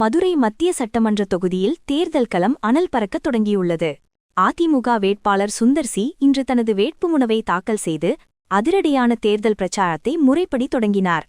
மதுரை மத்திய சட்டமன்ற தொகுதியில் தேர்தல் களம் அனல் பறக்கத் தொடங்கியுள்ளது. அதிமுக வேட்பாளர் சுந்தர் சி இன்று தனது வேட்புமனுவை தாக்கல் செய்து அதிரடியான தேர்தல் பிரச்சாரத்தை முறைப்படி தொடங்கினார்.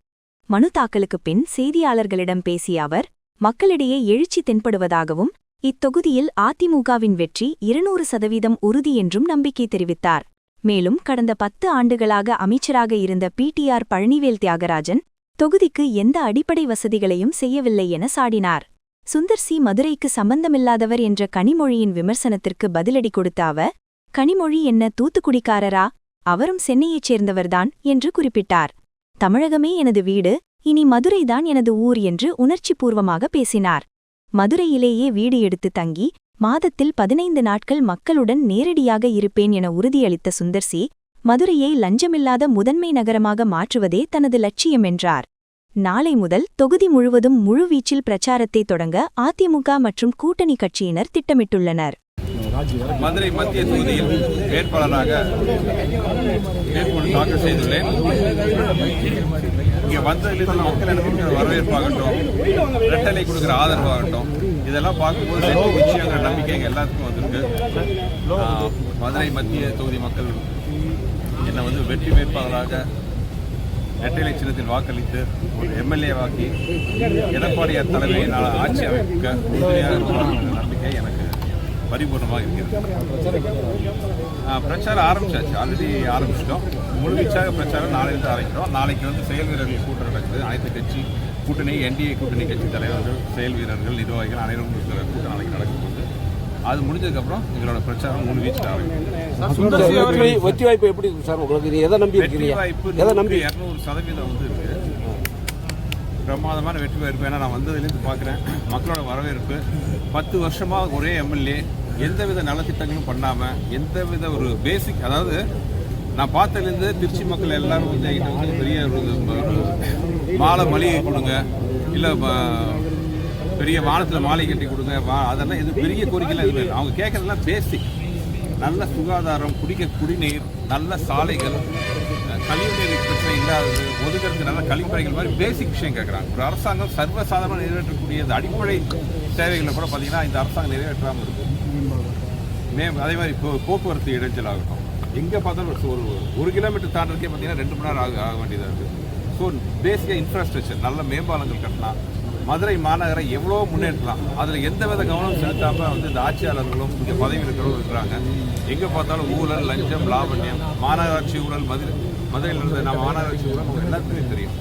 மனு தாக்கலுக்குப் பின் செய்தியாளர்களிடம் பேசிய அவர், மக்களிடையே எழுச்சி தென்படுவதாகவும் இத்தொகுதியில் அதிமுகவின் வெற்றி 200% உறுதி என்றும் நம்பிக்கை தெரிவித்தார். மேலும் கடந்த 10 ஆண்டுகளாக அமைச்சராக இருந்த PTR பழனிவேல் தியாகராஜன் தொகுதிக்கு எந்த அடிப்படை வசதிகளையும் செய்யவில்லை என சாடினார். சுந்தர் சி மதுரைக்கு சம்பந்தமில்லாதவர் என்ற கனிமொழியின் விமர்சனத்திற்கு பதிலடி கொடுத்த அவர், கனிமொழி என்ன தூத்துக்குடிக்காரரா? அவரும் சென்னையைச் சேர்ந்தவர்தான் என்று குறிப்பிட்டார். தமிழகமே எனது வீடு, இனி மதுரைதான் எனது ஊர் என்று உணர்ச்சிபூர்வமாக பேசினார். மதுரையிலேயே வீடு எடுத்து தங்கி மாதத்தில் 15 நாட்கள் மக்களுடன் நேரடியாக இருப்பேன் என உறுதியளித்த சுந்தர் சி, மதுரையை லஞ்சமில்லாத முதன்மை நகரமாக மாற்றுவதே தனது லட்சியம் என்றார். நாளை முதல் தொகுதி முழுவதும் முழுவீச்சில் பிரச்சாரத்தை தொடங்க அதிமுக மற்றும் கூட்டணி கட்சியினர் திட்டமிட்டுள்ளனர். மதுரை மத்திய தொகுதியில் வேட்பாளராக வேட்புமனு தாக்கல் செய்துள்ளேன். இங்கே வந்ததிலிருந்து மக்கள் எனக்கு வரவேற்பாகட்டும், ரெட்டலை கொடுக்குற ஆதரவாகட்டும், இதெல்லாம் பார்க்கும்போது ரெண்டு விஷயங்கள் நம்பிக்கை எல்லாத்துக்கும் வந்திருக்கு. மதுரை மத்திய தொகுதி மக்கள் என்னை வெற்றி வேட்பாளராக ரெட்டலை சின்னத்தில் வாக்களித்து ஒரு MLA வாக்கி எடப்பாடியார் தலைமையினால் ஆட்சி அமைக்க உறுதியாக நம்பிக்கை எனக்கு பரிபூர்ணமாக இருக்கிறது. பிரச்சாரம் ஆரம்பிச்சாச்சு, ஆல்ரெடி ஆரம்பிச்சிட்டோம். முழுவீச்சாக பிரச்சாரம் நாளையிலிருந்து ஆரம்பிக்கிறோம். நாளைக்கு செயல் வீரர்கள் கூட்டம் நடக்குது. அனைத்து கட்சி கூட்டணி, NDA கூட்டணி கட்சி தலைவர்கள், செயல் வீரர்கள், நிர்வாகிகள் அனைவரும் கூட்டம் நாளைக்கு நடக்கும்போது அது முடிஞ்சதுக்கப்புறம் எங்களோட பிரச்சாரம் முழுவீச்சில் ஆரம்பிக்கும். வெற்றி வாய்ப்பு எப்படி இருக்கு சார் உங்களுக்கு? எதை நம்பி வெற்றி வாய்ப்பு 200% இருக்கு. பிரமாதமான வெற்றி வாய்ப்பு. ஏன்னா நான் வந்ததுலேருந்து பார்க்குறேன் மக்களோட வரவேற்பு. 10 வருஷமாக ஒரே MLA, எந்தவித நலத்திட்டங்களும் பண்ணாமல், எந்தவித ஒரு பேசிக், அதாவது நான் பார்த்ததுலேருந்து திருச்சி மக்கள் எல்லாரும் என்கிட்ட பெரிய மாலை மளிகை கொடுங்க, இல்லை பெரிய வானத்தில் மாலை கட்டி கொடுங்க, அதெல்லாம் இது பெரிய கோரிக்கைலாம் எதுவுமே இல்லை. அவங்க கேட்குறதுலாம் பேசிக். நல்ல சுகாதாரம், குடிநீர், நல்ல சாலைகள், கழிவுநீர் பிரச்சனை இல்லாதது, ஒதுக்கிறதுக்கு நல்ல கழிப்பறைகள் மாதிரி பேசிக் விஷயம் கேட்குறாங்க. ஒரு அரசாங்கம் சர்வசாதாரணமாக நிறைவேற்றக்கூடிய இந்த அடிப்படை சேவைகளை கூட பார்த்தீங்கன்னா இந்த அரசாங்கம் நிறைவேற்றாமல் இருக்கும். அதே மாதிரி போக்குவரத்து இடைஞ்சல் ஆகட்டும், எங்கே பார்த்தாலும் ஒரு கிலோமீட்டர் தாண்டதுக்கே பார்த்தீங்கன்னா 2 மணி நேரம் ஆக வேண்டியதாக இருக்குது. ஸோ பேசிக்காக இன்ஃப்ராஸ்ட்ரக்சர், நல்ல மேம்பாலங்கள் கட்டினா மதுரை மாநகரை எவ்வளோ முன்னேற்றலாம். அதில் எந்தவித கவனம் செலுத்தாமல் இந்த ஆட்சியாளர்களும் இங்கே பதவி இருக்கிறவங்க இருக்கிறாங்க. எங்கே பார்த்தாலும் ஊழல், லஞ்சம், லாவண்யம், மாநகராட்சி ஊழல். மதுரையில் இருந்த நம்ம மாநகராட்சி ஊழல் எல்லாத்துக்குமே தெரியும்.